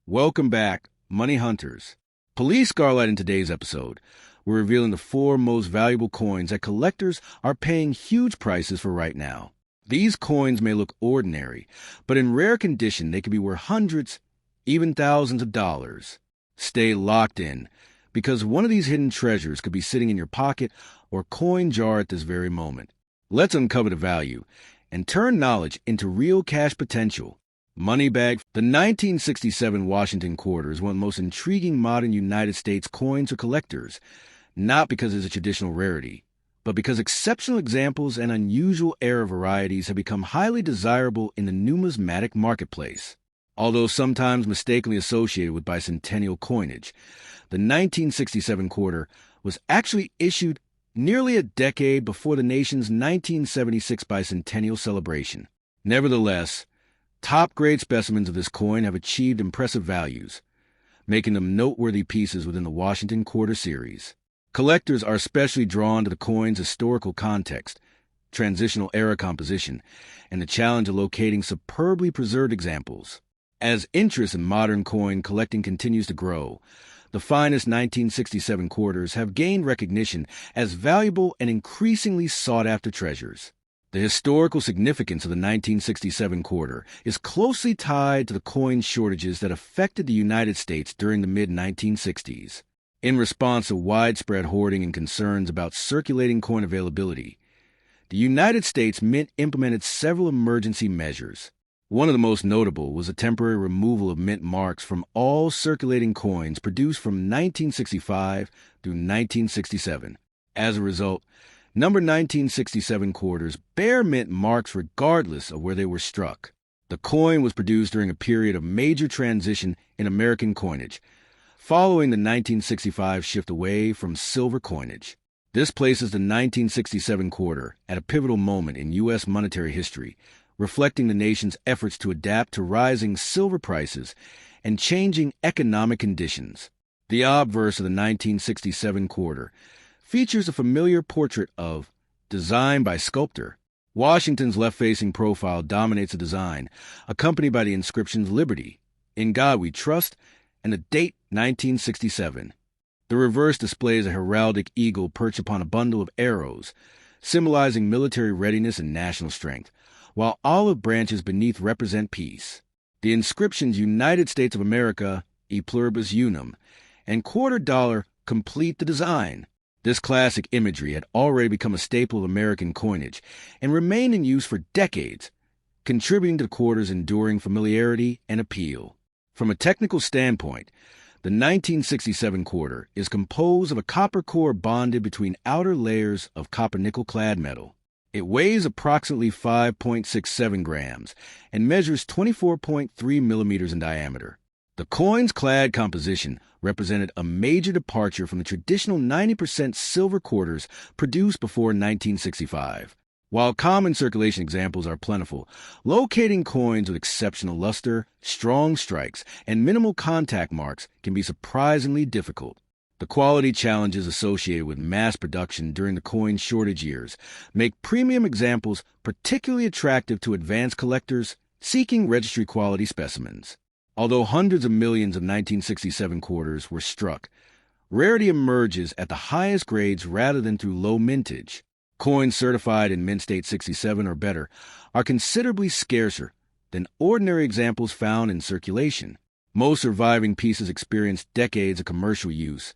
Welcome back, Money Hunters. Police Scarlight in today's episode, we're revealing the 4 most valuable coins that collectors are paying huge prices for right now. These coins may look ordinary, but in rare condition they could be worth hundreds, even thousands of dollars. Stay locked in, because one of these hidden treasures could be sitting in your pocket or coin jar at this very moment. Let's uncover the value and turn knowledge into real cash potential. Moneybag. The 1967 Washington quarter is one of the most intriguing modern United States coins for collectors, not because it's a traditional rarity, but because exceptional examples and unusual era varieties have become highly desirable in the numismatic marketplace. Although sometimes mistakenly associated with bicentennial coinage, the 1967 quarter was actually issued nearly a decade before the nation's 1976 bicentennial celebration. Nevertheless, top-grade specimens of this coin have achieved impressive values, making them noteworthy pieces within the Washington Quarter series. Collectors are especially drawn to the coin's historical context, transitional era composition, and the challenge of locating superbly preserved examples. As interest in modern coin collecting continues to grow, the finest 1967 quarters have gained recognition as valuable and increasingly sought-after treasures. The historical significance of the 1967 quarter is closely tied to the coin shortages that affected the United States during the mid-1960s. In response to widespread hoarding and concerns about circulating coin availability, the United States Mint implemented several emergency measures. One of the most notable was the temporary removal of mint marks from all circulating coins produced from 1965 through 1967. As a result, number 1967 quarters bear mint marks regardless of where they were struck. The coin was produced during a period of major transition in American coinage, following the 1965 shift away from silver coinage. This places the 1967 quarter at a pivotal moment in U.S. monetary history, reflecting the nation's efforts to adapt to rising silver prices and changing economic conditions. The obverse of the 1967 quarter features a familiar portrait of design by sculptor. Washington's left-facing profile dominates the design, accompanied by the inscriptions Liberty, In God We Trust, and the date 1967. The reverse displays a heraldic eagle perched upon a bundle of arrows, symbolizing military readiness and national strength, while olive branches beneath represent peace. The inscriptions United States of America, E Pluribus Unum, and quarter dollar complete the design. This classic imagery had already become a staple of American coinage and remained in use for decades, contributing to the quarter's enduring familiarity and appeal. From a technical standpoint, the 1967 quarter is composed of a copper core bonded between outer layers of copper-nickel-clad metal. It weighs approximately 5.67 grams and measures 24.3 millimeters in diameter. The coin's clad composition represented a major departure from the traditional 90% silver quarters produced before 1965. While common circulation examples are plentiful, locating coins with exceptional luster, strong strikes, and minimal contact marks can be surprisingly difficult. The quality challenges associated with mass production during the coin shortage years make premium examples particularly attractive to advanced collectors seeking registry-quality specimens. Although hundreds of millions of 1967 quarters were struck, rarity emerges at the highest grades rather than through low mintage. Coins certified in mint state 67 or better are considerably scarcer than ordinary examples found in circulation. Most surviving pieces experience decades of commercial use,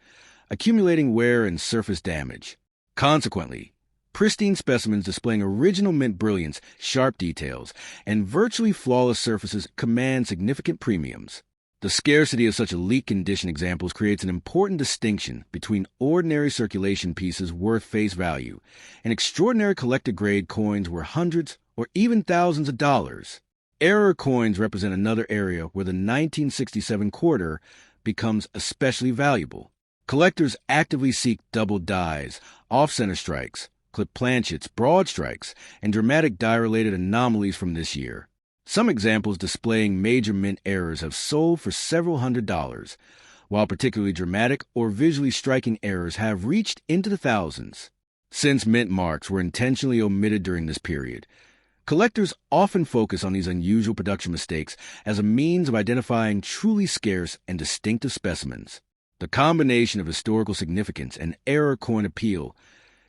accumulating wear and surface damage. Consequently, pristine specimens displaying original mint brilliance, sharp details, and virtually flawless surfaces command significant premiums. The scarcity of such elite condition examples creates an important distinction between ordinary circulation pieces worth face value and extraordinary collector-grade coins worth hundreds or even thousands of dollars. Error coins represent another area where the 1967 quarter becomes especially valuable. Collectors actively seek double dies, off-center strikes, clip planchets, broad strikes, and dramatic die-related anomalies from this year. Some examples displaying major mint errors have sold for several $100s, while particularly dramatic or visually striking errors have reached into the thousands. Since mint marks were intentionally omitted during this period, Collectors often focus on these unusual production mistakes as a means of identifying truly scarce and distinctive specimens. The combination of historical significance and error coin appeal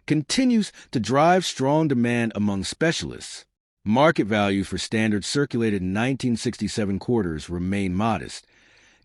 continues to drive strong demand among specialists. Market values for standard circulated 1967 quarters remain modest,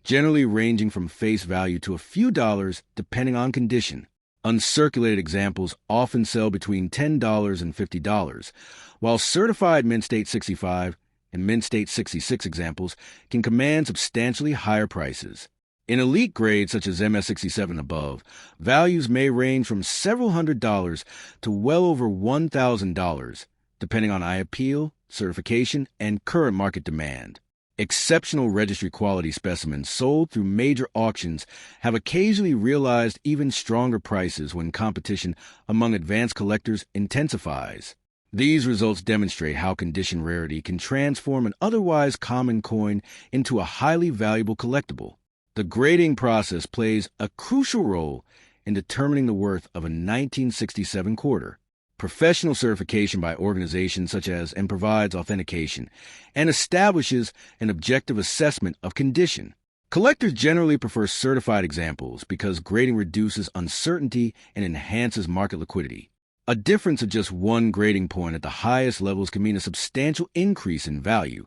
generally ranging from face value to a few dollars depending on condition. Uncirculated examples often sell between $10 and $50, while certified Mint State 65 and Mint State 66 examples can command substantially higher prices. In elite grades such as MS67 and above, values may range from several $100s to well over $1,000, depending on eye appeal, certification, and current market demand. Exceptional registry quality specimens sold through major auctions have occasionally realized even stronger prices when competition among advanced collectors intensifies. These results demonstrate how condition rarity can transform an otherwise common coin into a highly valuable collectible. The grading process plays a crucial role in determining the worth of a 1967 quarter. Professional certification by organizations such as and provides authentication and establishes an objective assessment of condition. Collectors generally prefer certified examples because grading reduces uncertainty and enhances market liquidity. A difference of just one grading point at the highest levels can mean a substantial increase in value,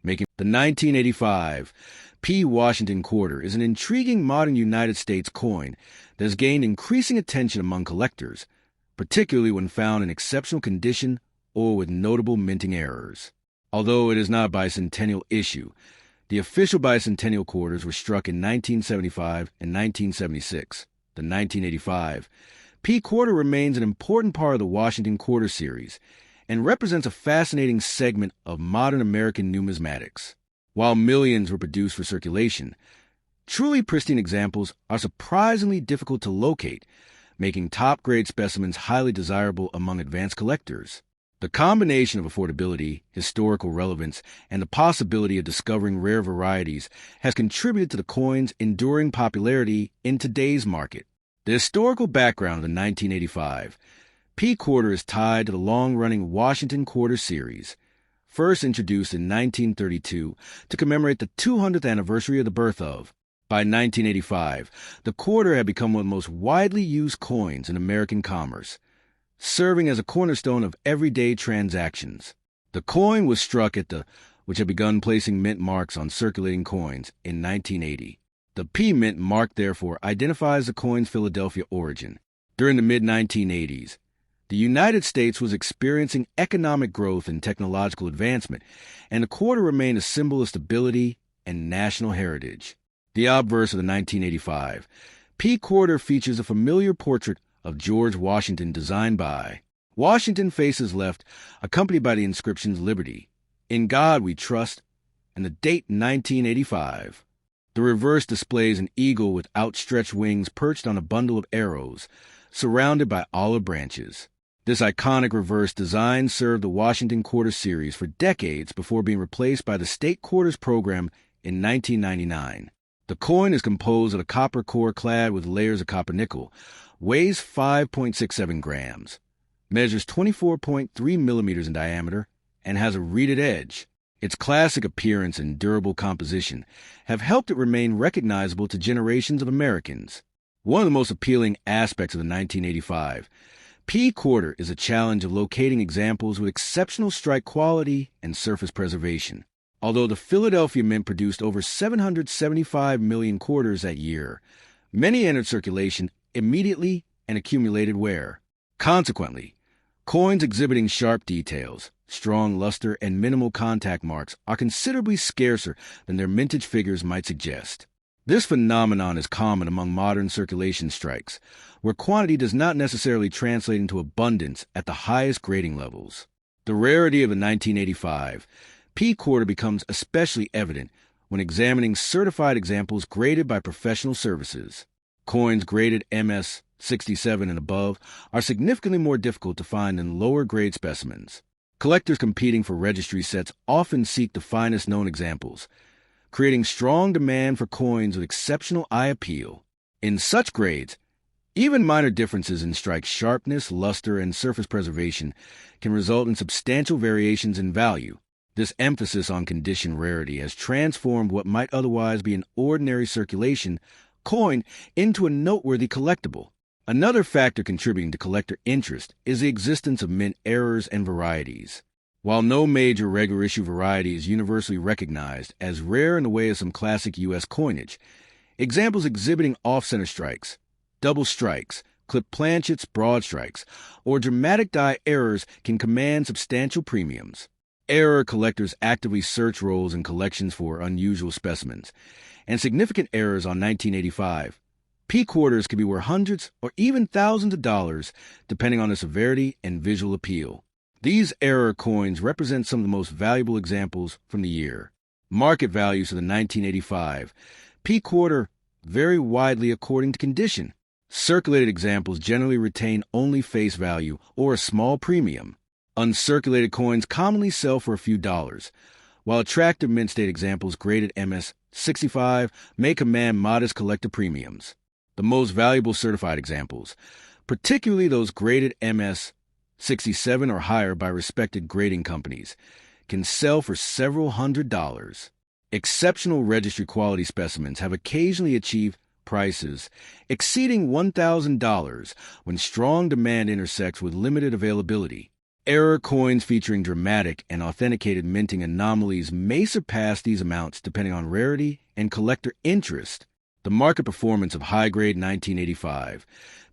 making the 1985 P. Washington quarter is an intriguing modern United States coin that has gained increasing attention among collectors, particularly when found in exceptional condition or with notable minting errors. Although it is not a bicentennial issue, the official bicentennial quarters were struck in 1975 and 1976. The 1985 P quarter remains an important part of the Washington quarter series and represents a fascinating segment of modern American numismatics. While millions were produced for circulation, truly pristine examples are surprisingly difficult to locate, making top-grade specimens highly desirable among advanced collectors. The combination of affordability, historical relevance, and the possibility of discovering rare varieties has contributed to the coin's enduring popularity in today's market. The historical background of the 1985 P quarter is tied to the long-running Washington Quarter series, first introduced in 1932 to commemorate the 200th anniversary of the birth of. By 1985, the quarter had become one of the most widely used coins in American commerce, serving as a cornerstone of everyday transactions. The coin was struck at which had begun placing mint marks on circulating coins in 1980. The P mint mark, therefore, identifies the coin's Philadelphia origin. During the mid-1980s, the United States was experiencing economic growth and technological advancement, and the quarter remained a symbol of stability and national heritage. The obverse of the 1985 P quarter features a familiar portrait of George Washington designed by Washington faces left, accompanied by the inscriptions Liberty, In God We Trust, and the date 1985. The reverse displays an eagle with outstretched wings perched on a bundle of arrows, surrounded by olive branches. This iconic reverse design served the Washington Quarter series for decades before being replaced by the State Quarters program in 1999. The coin is composed of a copper core clad with layers of copper nickel, weighs 5.67 grams, measures 24.3 millimeters in diameter, and has a reeded edge. Its classic appearance and durable composition have helped it remain recognizable to generations of Americans. One of the most appealing aspects of the 1985 P quarter is a challenge of locating examples with exceptional strike quality and surface preservation. Although the Philadelphia Mint produced over 775 million quarters that year, many entered circulation immediately and accumulated wear. Consequently, coins exhibiting sharp details, strong luster, and minimal contact marks are considerably scarcer than their mintage figures might suggest. This phenomenon is common among modern circulation strikes, where quantity does not necessarily translate into abundance at the highest grading levels. The rarity of the 1985 P quarter becomes especially evident when examining certified examples graded by professional services. Coins graded MS 67 and above are significantly more difficult to find than lower grade specimens. Collectors competing for registry sets often seek the finest known examples, creating strong demand for coins with exceptional eye appeal. In such grades, Even minor differences in strike sharpness, luster, and surface preservation can result in substantial variations in value. This emphasis on condition rarity has transformed what might otherwise be an ordinary circulation coin into a noteworthy collectible. Another factor contributing to collector interest is the existence of mint errors and varieties. While no major regular issue variety is universally recognized as rare in the way of some classic U.S. coinage, examples exhibiting off-center strikes, double strikes, clipped planchets, broad strikes, or dramatic die errors can command substantial premiums. Error collectors actively search rolls and collections for unusual specimens, and significant errors on 1985. P quarters can be worth hundreds or even thousands of dollars, depending on the severity and visual appeal. These error coins represent some of the most valuable examples from the year. Market values for the 1985 P quarter vary widely according to condition. Circulated examples generally retain only face value or a small premium. Uncirculated coins commonly sell for a few dollars, while attractive mint state examples graded MS 65 may command modest collector premiums. The most valuable certified examples, particularly those graded MS 67 or higher by respected grading companies, can sell for several $100s. Exceptional registry quality specimens have occasionally achieved prices exceeding $1,000 when strong demand intersects with limited availability. Error coins featuring dramatic and authenticated minting anomalies may surpass these amounts depending on rarity and collector interest. The market performance of high-grade 1985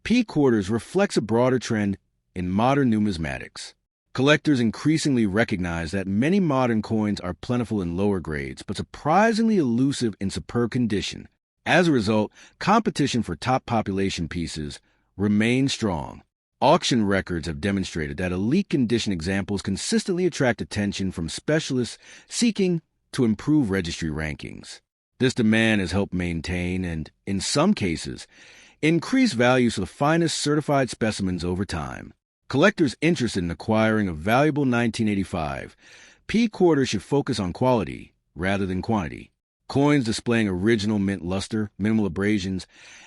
P quarters reflects a broader trend in modern numismatics. Collectors increasingly recognize that many modern coins are plentiful in lower grades but surprisingly elusive in superb condition. As a result, competition for top population pieces remains strong. Auction records have demonstrated that elite condition examples consistently attract attention from specialists seeking to improve registry rankings. This demand has helped maintain and, in some cases, increase values for the finest certified specimens over time. Collectors interested in acquiring a valuable 1985 P quarter should focus on quality rather than quantity. Coins displaying original mint luster, minimal abrasions,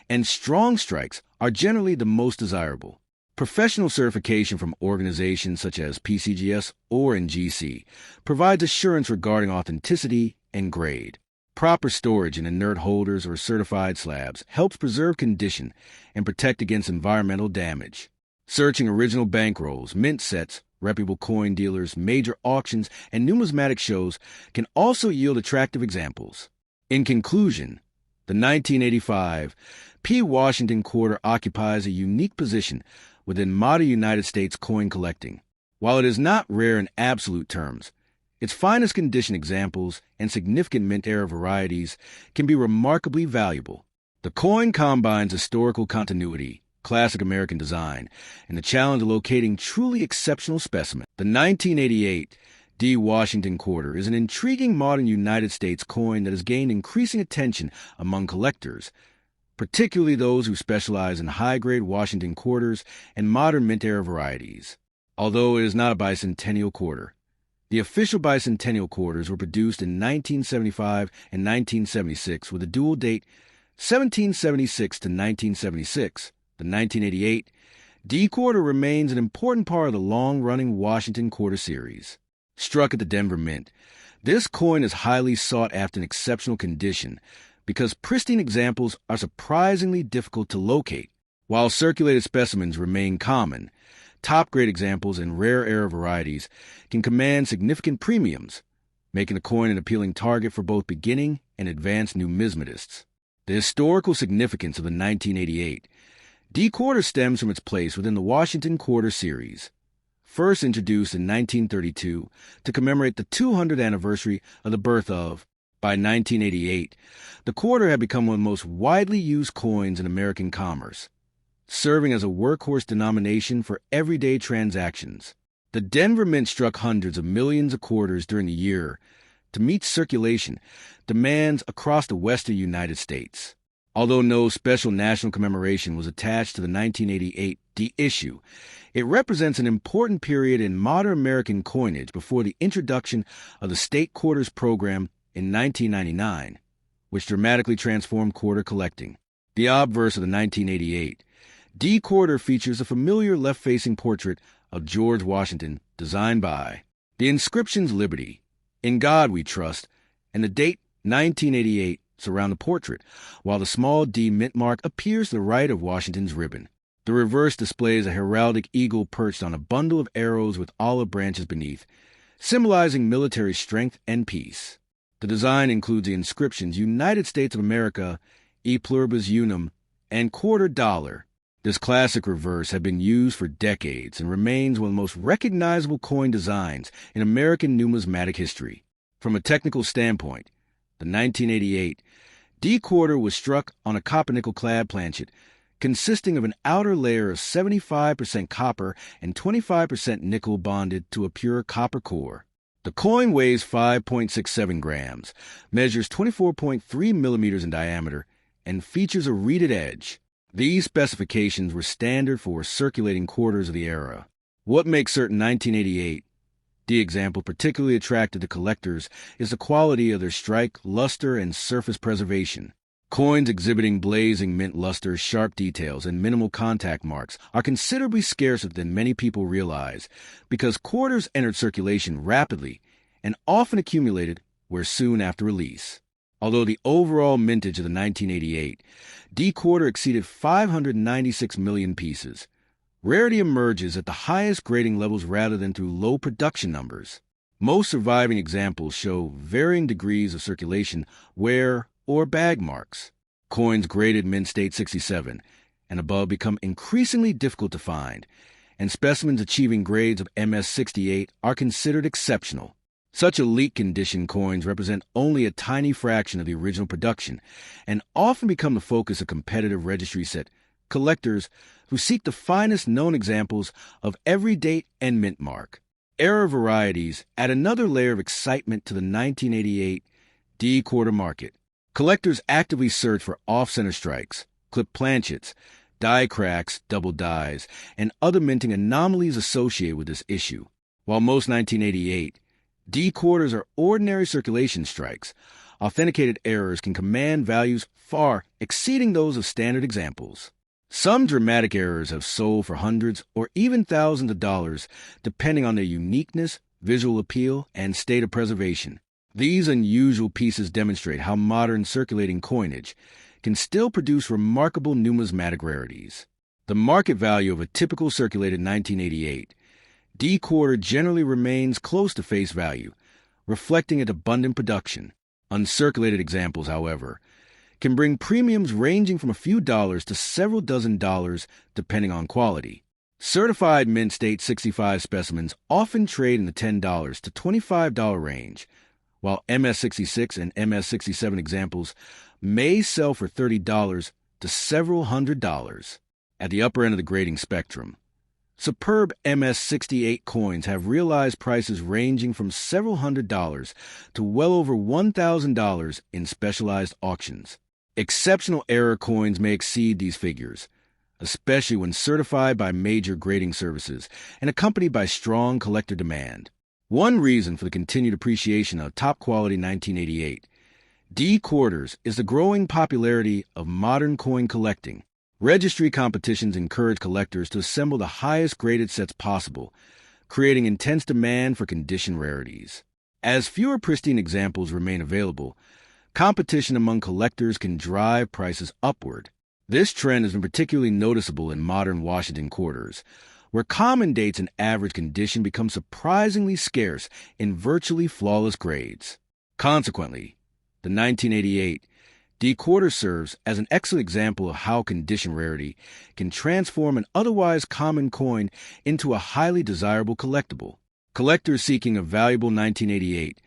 and strong strikes are generally the most desirable. Professional certification from organizations such as PCGS or NGC provides assurance regarding authenticity and grade. Proper storage in inert holders or certified slabs helps preserve condition and protect against environmental damage. Searching original bankrolls, mint sets, reputable coin dealers, major auctions, and numismatic shows can also yield attractive examples. In conclusion, the 1985 P. Washington quarter occupies a unique position within modern United States coin collecting. While it is not rare in absolute terms, its finest condition examples and significant mint era varieties can be remarkably valuable. The coin combines historical continuity, classic American design, and the challenge of locating truly exceptional specimens. The 1988 D. Washington quarter is an intriguing modern United States coin that has gained increasing attention among collectors, particularly those who specialize in high-grade Washington quarters and modern mint-era varieties. Although it is not a bicentennial quarter, the official bicentennial quarters were produced in 1975 and 1976 with a dual date 1776 to 1976. The 1988 D quarter remains an important part of the long-running Washington quarter series. Struck at the Denver Mint, this coin is highly sought after in exceptional condition because pristine examples are surprisingly difficult to locate. While circulated specimens remain common, top-grade examples and rare era varieties can command significant premiums, making the coin an appealing target for both beginning and advanced numismatists. The historical significance of the 1988 D quarter stems from its place within the Washington quarter series. First introduced in 1932 to commemorate the 200th anniversary of the birth of, by 1988, the quarter had become one of the most widely used coins in American commerce, serving as a workhorse denomination for everyday transactions. The Denver Mint struck hundreds of millions of quarters during the year to meet circulation demands across the western United States. Although no special national commemoration was attached to the 1988 D issue, it represents an important period in modern American coinage before the introduction of the state quarters program in 1999, which dramatically transformed quarter collecting. The obverse of the 1988 D-quarter features a familiar left-facing portrait of George Washington, designed by. The inscriptions Liberty, In God We Trust, and the date 1988 surround the portrait, while the small D mint mark appears to the right of Washington's ribbon. The reverse displays a heraldic eagle perched on a bundle of arrows with olive branches beneath, symbolizing military strength and peace. The design includes the inscriptions United States of America, E pluribus unum, and quarter dollar. This classic reverse had been used for decades and remains one of the most recognizable coin designs in American numismatic history. From a technical standpoint, the 1988 D-quarter was struck on a copper-nickel-clad planchet consisting of an outer layer of 75% copper and 25% nickel bonded to a pure copper core. The coin weighs 5.67 grams, measures 24.3 millimeters in diameter, and features a reeded edge. These specifications were standard for circulating quarters of the era. What makes certain 1988 D example particularly attractive to collectors is the quality of their strike, luster, and surface preservation. Coins exhibiting blazing mint luster, sharp details, and minimal contact marks are considerably scarcer than many people realize because quarters entered circulation rapidly and often accumulated were soon after release. Although the overall mintage of the 1988 D-quarter exceeded 596 million pieces, rarity emerges at the highest grading levels rather than through low production numbers. Most surviving examples show varying degrees of circulation, wear, or bag marks. Coins graded mint state 67 and above become increasingly difficult to find, and specimens achieving grades of MS 68 are considered exceptional. Such elite condition coins represent only a tiny fraction of the original production and often become the focus of competitive registry set collectors who seek the finest known examples of every date and mint mark. Era varieties add another layer of excitement to the 1988 D-quarter market. Collectors actively search for off-center strikes, clipped planchets, die cracks, double dies, and other minting anomalies associated with this issue. While most 1988 D-quarters are ordinary circulation strikes, authenticated errors can command values far exceeding those of standard examples. Some dramatic errors have sold for hundreds or even thousands of dollars, depending on their uniqueness, visual appeal, and state of preservation. These unusual pieces demonstrate how modern circulating coinage can still produce remarkable numismatic rarities. The market value of a typical circulated 1988 D-quarter generally remains close to face value, reflecting its abundant production. Uncirculated examples, however, can bring premiums ranging from a few dollars to several dozen dollars depending on quality. Certified mint state 65 specimens often trade in the $10 to $25 range, while MS66 and MS67 examples may sell for $30 to several $100s. At the upper end of the grading spectrum, superb MS68 coins have realized prices ranging from several $100s to well over $1,000 in specialized auctions. Exceptional error coins may exceed these figures, especially when certified by major grading services and accompanied by strong collector demand. One reason for the continued appreciation of top-quality 1988 D-quarters is the growing popularity of modern coin collecting. Registry competitions encourage collectors to assemble the highest graded sets possible, creating intense demand for condition rarities. As fewer pristine examples remain available, competition among collectors can drive prices upward. This trend has been particularly noticeable in modern Washington quarters, where common dates in average condition become surprisingly scarce in virtually flawless grades. Consequently, the 1988 D-quarter serves as an excellent example of how condition rarity can transform an otherwise common coin into a highly desirable collectible. Collectors seeking a valuable 1988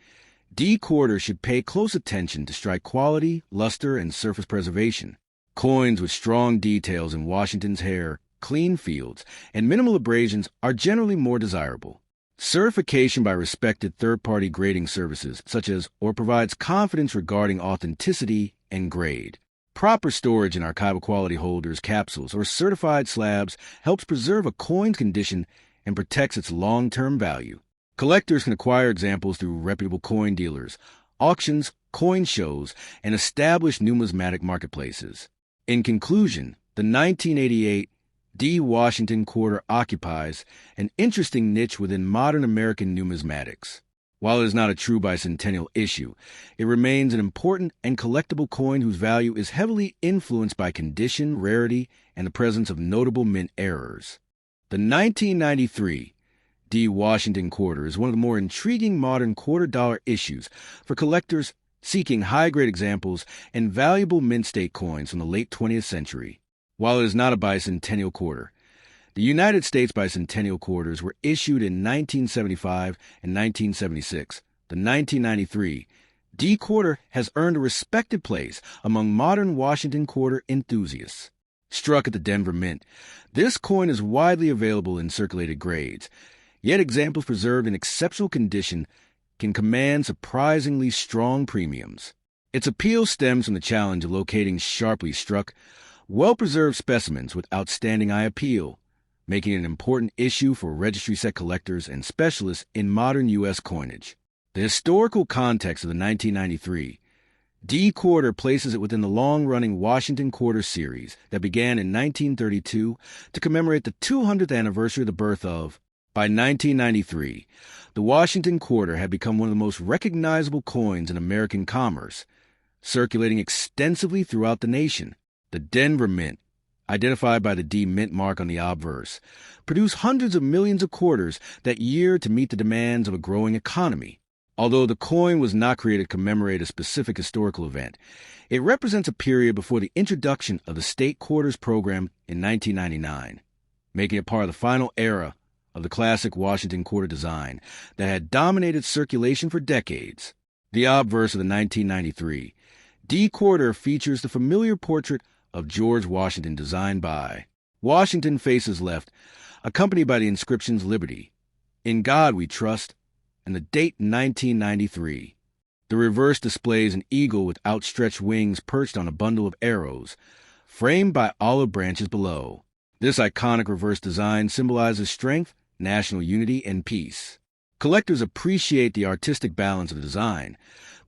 D-quarter should pay close attention to strike quality, luster, and surface preservation. Coins with strong details in Washington's hair, clean fields, and minimal abrasions are generally more desirable. Certification by respected third-party grading services such as or provides confidence regarding authenticity and grade. Proper storage in archival quality holders, capsules, or certified slabs helps preserve a coin's condition and protects its long-term value. Collectors can acquire examples through reputable coin dealers, auctions, coin shows, and established numismatic marketplaces. In conclusion, the 1988 D. Washington quarter occupies an interesting niche within modern American numismatics. While it is not a true bicentennial issue, it remains an important and collectible coin whose value is heavily influenced by condition, rarity, and the presence of notable mint errors. The 1993 D. Washington quarter is one of the more intriguing modern quarter-dollar issues for collectors seeking high-grade examples and valuable mint state coins from the late 20th century. While it is not a bicentennial quarter, the United States bicentennial quarters were issued in 1975 and 1976. The 1993 D quarter has earned a respected place among modern Washington quarter enthusiasts. Struck at the Denver Mint, this coin is widely available in circulated grades, yet examples preserved in exceptional condition can command surprisingly strong premiums. Its appeal stems from the challenge of locating sharply struck, well-preserved specimens with outstanding eye appeal, making it an important issue for registry set collectors and specialists in modern U.S. coinage. The historical context of the 1993 D quarter places it within the long-running Washington quarter series that began in 1932 to commemorate the 200th anniversary of the birth of. By 1993, the Washington quarter had become one of the most recognizable coins in American commerce, circulating extensively throughout the nation. The Denver Mint, identified by the D mint mark on the obverse, produced hundreds of millions of quarters that year to meet the demands of a growing economy. Although the coin was not created to commemorate a specific historical event, it represents a period before the introduction of the state quarters program in 1999, making it part of the final era of the classic Washington quarter design that had dominated circulation for decades. The obverse of the 1993 D quarter features the familiar portrait of George Washington designed by Washington faces left, accompanied by the inscriptions Liberty, In God We Trust, and the date 1993. The reverse displays an eagle with outstretched wings perched on a bundle of arrows, framed by olive branches below. This iconic reverse design symbolizes strength, national unity, and peace. Collectors appreciate the artistic balance of the design,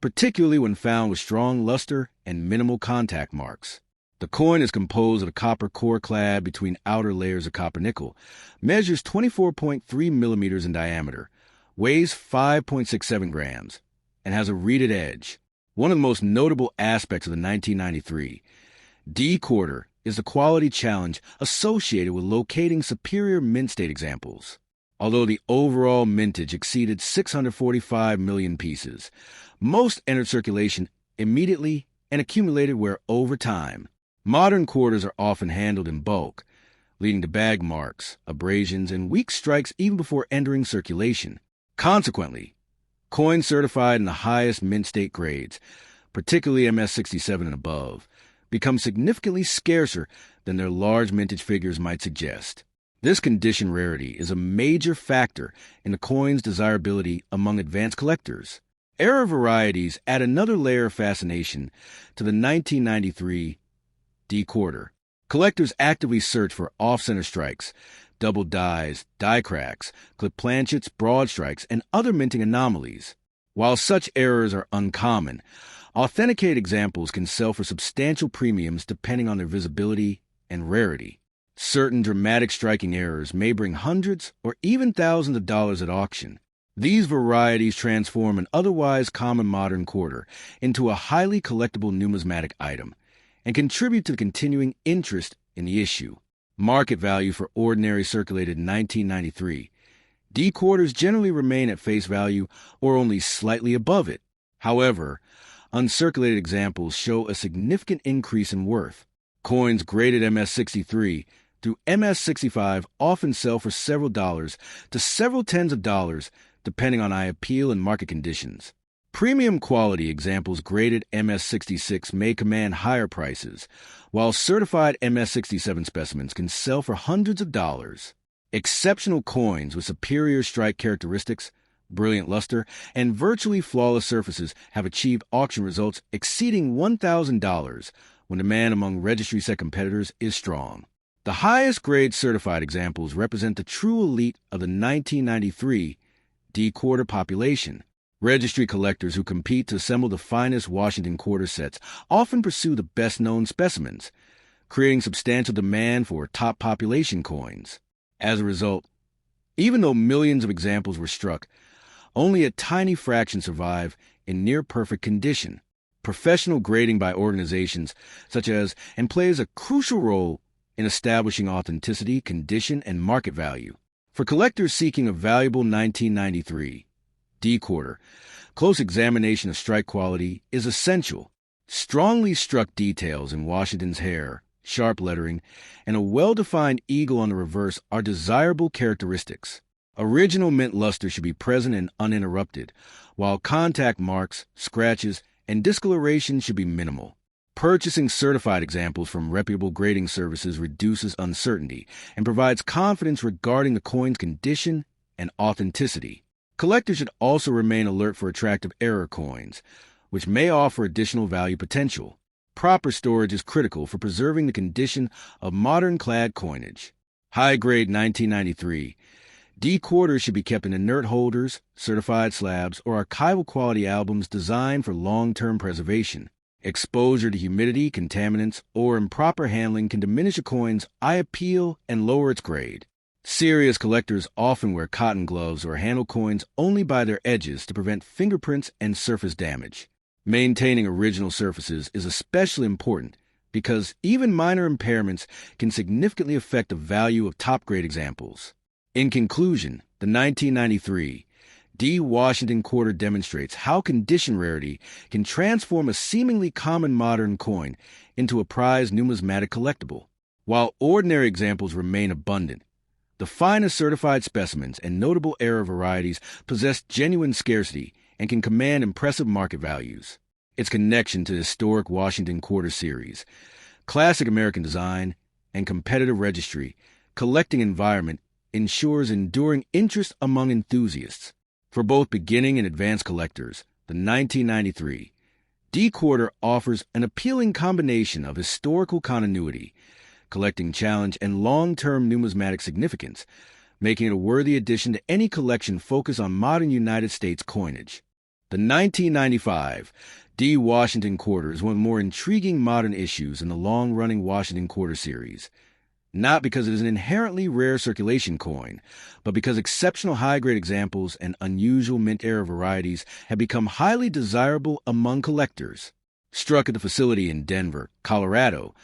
particularly when found with strong luster and minimal contact marks. The coin is composed of a copper core clad between outer layers of copper nickel, measures 24.3 millimeters in diameter, weighs 5.67 grams, and has a reeded edge. One of the most notable aspects of the 1993 D quarter is the quality challenge associated with locating superior mint state examples. Although the overall mintage exceeded 645 million pieces, most entered circulation immediately and accumulated wear over time. Modern quarters are often handled in bulk, leading to bag marks, abrasions, and weak strikes even before entering circulation. Consequently, coins certified in the highest mint state grades, particularly MS-67 and above, become significantly scarcer than their large mintage figures might suggest. This condition rarity is a major factor in the coin's desirability among advanced collectors. Error varieties add another layer of fascination to the 1993 D quarter. Collectors actively search for off-center strikes, double dies, die cracks, clip planchets, broad strikes, and other minting anomalies. While such errors are uncommon, authenticated examples can sell for substantial premiums depending on their visibility and rarity. Certain dramatic striking errors may bring hundreds or even thousands of dollars at auction. These varieties transform an otherwise common modern quarter into a highly collectible numismatic item and contribute to the continuing interest in the issue. Market value for ordinary circulated 1993 D quarters generally remain at face value or only slightly above it. However, uncirculated examples show a significant increase in worth. Coins graded MS-63 through MS-65 often sell for several dollars to several tens of dollars depending on eye appeal and market conditions. Premium quality examples graded MS-66 may command higher prices, while certified MS-67 specimens can sell for hundreds of dollars. Exceptional coins with superior strike characteristics, brilliant luster, and virtually flawless surfaces have achieved auction results exceeding $1,000 when demand among registry set competitors is strong. The highest grade certified examples represent the true elite of the 1993 D quarter population. Registry collectors who compete to assemble the finest Washington quarter sets often pursue the best-known specimens, creating substantial demand for top population coins. As a result, even though millions of examples were struck, only a tiny fraction survive in near-perfect condition. Professional grading by organizations such as and plays a crucial role in establishing authenticity, condition, and market value. For collectors seeking a valuable 1993 D quarter, close examination of strike quality is essential. Strongly struck details in Washington's hair, sharp lettering, and a well-defined eagle on the reverse are desirable characteristics. Original mint luster should be present and uninterrupted, while contact marks, scratches, and discoloration should be minimal. Purchasing certified examples from reputable grading services reduces uncertainty and provides confidence regarding the coin's condition and authenticity. Collectors should also remain alert for attractive error coins, which may offer additional value potential. Proper storage is critical for preserving the condition of modern clad coinage. High-grade 1993 D quarters should be kept in inert holders, certified slabs, or archival quality albums designed for long-term preservation. Exposure to humidity, contaminants, or improper handling can diminish a coin's eye appeal and lower its grade. Serious collectors often wear cotton gloves or handle coins only by their edges to prevent fingerprints and surface damage. Maintaining original surfaces is especially important because even minor impairments can significantly affect the value of top-grade examples. In conclusion, the 1993 D. Washington quarter demonstrates how condition rarity can transform a seemingly common modern coin into a prized numismatic collectible. While ordinary examples remain abundant, the finest certified specimens and notable era varieties possess genuine scarcity and can command impressive market values. Its connection to the historic Washington quarter series, classic American design, and competitive registry collecting environment ensures enduring interest among enthusiasts. For both beginning and advanced collectors, the 1993 D quarter offers an appealing combination of historical continuity, collecting challenge, and long-term numismatic significance, making it a worthy addition to any collection focused on modern United States coinage. The 1995 D. Washington quarter is one of the more intriguing modern issues in the long-running Washington quarter series. Not because it is an inherently rare circulation coin, but because exceptional high-grade examples and unusual mint-era varieties have become highly desirable among collectors. Struck at the facility in Denver, Colorado,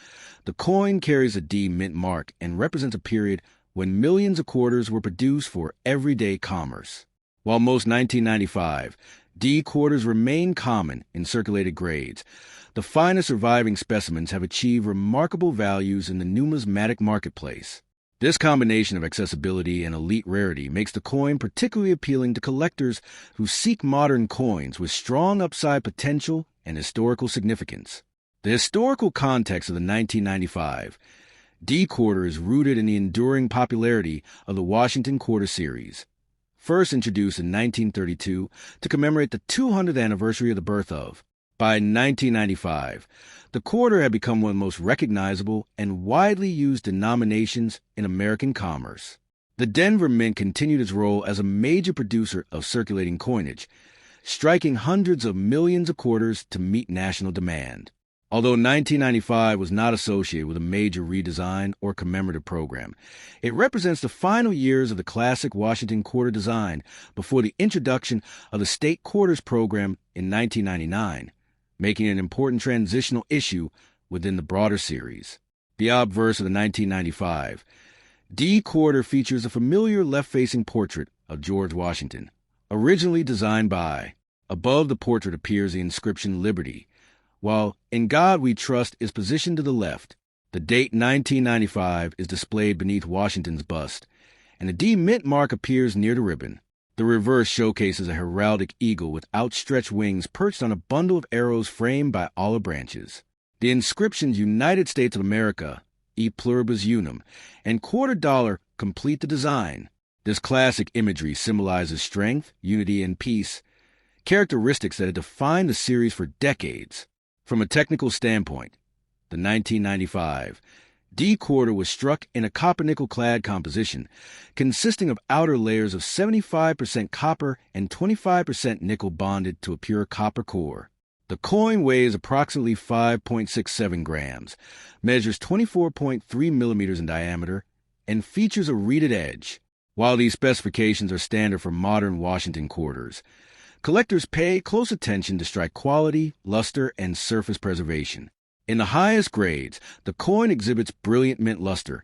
the coin carries a D mint mark and represents a period when millions of quarters were produced for everyday commerce. While most 1995 D quarters remain common in circulated grades, the finest surviving specimens have achieved remarkable values in the numismatic marketplace. This combination of accessibility and elite rarity makes the coin particularly appealing to collectors who seek modern coins with strong upside potential and historical significance. The historical context of the 1995 D quarter is rooted in the enduring popularity of the Washington quarter series. First introduced in 1932 to commemorate the 200th anniversary of the birth of. By 1995, the quarter had become one of the most recognizable and widely used denominations in American commerce. The Denver Mint continued its role as a major producer of circulating coinage, striking hundreds of millions of quarters to meet national demand. Although 1995 was not associated with a major redesign or commemorative program, it represents the final years of the classic Washington quarter design before the introduction of the state quarters program in 1999, making it an important transitional issue within the broader series. The obverse of the 1995 D quarter features a familiar left-facing portrait of George Washington, originally designed by. Above the portrait appears the inscription Liberty, while In God We Trust is positioned to the left. The date 1995 is displayed beneath Washington's bust, and the D mint mark appears near the ribbon. The reverse showcases a heraldic eagle with outstretched wings perched on a bundle of arrows framed by olive branches. The inscriptions United States of America, E Pluribus Unum, and $quarter complete the design. This classic imagery symbolizes strength, unity, and peace, characteristics that have defined the series for decades. From a technical standpoint, the 1995 D quarter was struck in a copper-nickel-clad composition, consisting of outer layers of 75% copper and 25% nickel bonded to a pure copper core. The coin weighs approximately 5.67 grams, measures 24.3 millimeters in diameter, and features a reeded edge. While these specifications are standard for modern Washington quarters, collectors pay close attention to strike quality, luster, and surface preservation. In the highest grades, the coin exhibits brilliant mint luster,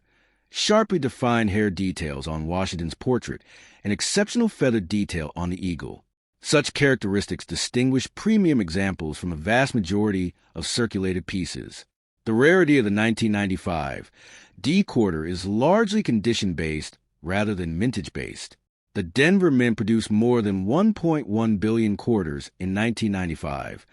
sharply defined hair details on Washington's portrait, and exceptional feathered detail on the eagle. Such characteristics distinguish premium examples from a vast majority of circulated pieces. The rarity of the 1995 D quarter is largely condition-based rather than mintage-based. The Denver Mint produced more than 1.1 billion quarters in 1995,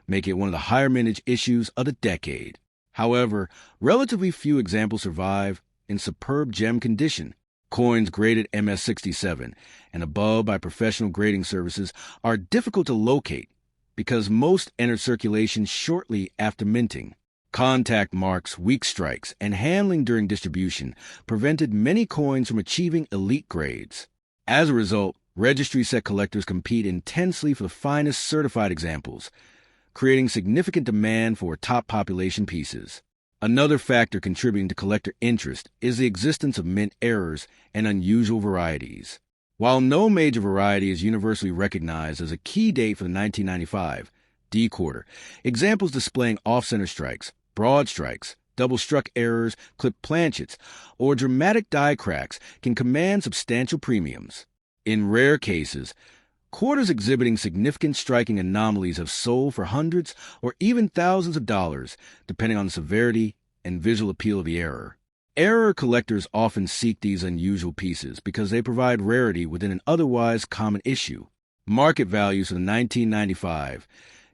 making it one of the higher mintage issues of the decade. However, relatively few examples survive in superb gem condition. Coins graded MS-67 and above by professional grading services are difficult to locate because most entered circulation shortly after minting. Contact marks, weak strikes, and handling during distribution prevented many coins from achieving elite grades. As a result, registry set collectors compete intensely for the finest certified examples, creating significant demand for top population pieces. Another factor contributing to collector interest is the existence of mint errors and unusual varieties. While no major variety is universally recognized as a key date for the 1995 D quarter, examples displaying off-center strikes, broad strikes, double-struck errors, clipped planchets, or dramatic die cracks can command substantial premiums. In rare cases, quarters exhibiting significant striking anomalies have sold for hundreds or even thousands of dollars, depending on the severity and visual appeal of the error. Error collectors often seek these unusual pieces because they provide rarity within an otherwise common issue. Market values for the 1995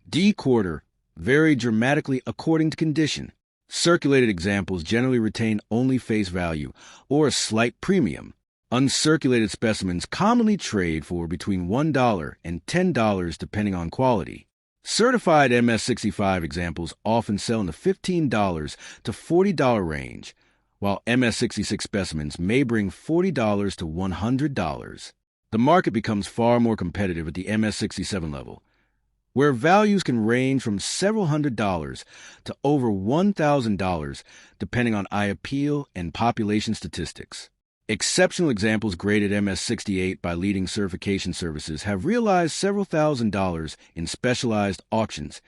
D quarter vary dramatically according to condition. Circulated examples generally retain only face value or a slight premium. Uncirculated specimens commonly trade for between $1 and $10 depending on quality. Certified MS-65 examples often sell in the $15 to $40 range, while MS-66 specimens may bring $40 to $100. The market becomes far more competitive at the MS-67 level, where values can range from several $100s to over $1,000 depending on eye appeal and population statistics. Exceptional examples graded MS-68 by leading certification services have realized several $1,000s in specialized auctions,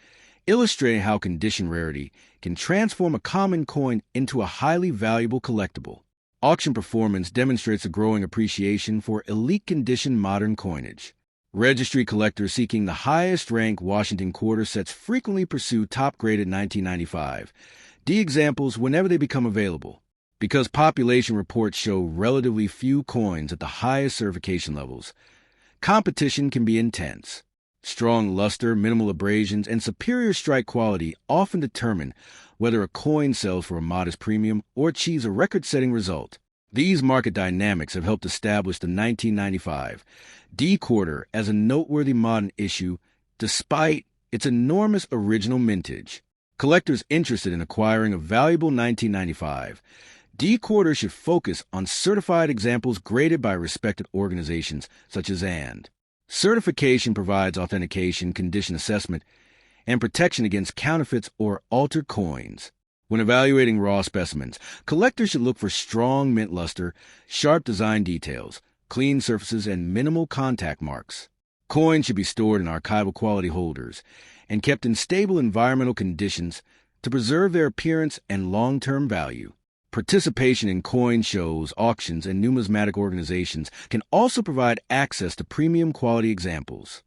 illustrating how condition rarity can transform a common coin into a highly valuable collectible. Auction performance demonstrates a growing appreciation for elite condition modern coinage. Registry collectors seeking the highest rank Washington quarter sets frequently pursue top-graded 1995 D examples whenever they become available. Because population reports show relatively few coins at the highest certification levels, competition can be intense. Strong luster, minimal abrasions, and superior strike quality often determine whether a coin sells for a modest premium or achieves a record-setting result. These market dynamics have helped establish the 1995 D quarter as a noteworthy modern issue despite its enormous original mintage. Collectors interested in acquiring a valuable 1995 D quarter should focus on certified examples graded by respected organizations such as AND. Certification provides authentication, condition assessment, and protection against counterfeits or altered coins. When evaluating raw specimens, collectors should look for strong mint luster, sharp design details, clean surfaces, and minimal contact marks. Coins should be stored in archival quality holders and kept in stable environmental conditions to preserve their appearance and long-term value. Participation in coin shows, auctions, and numismatic organizations can also provide access to premium quality examples.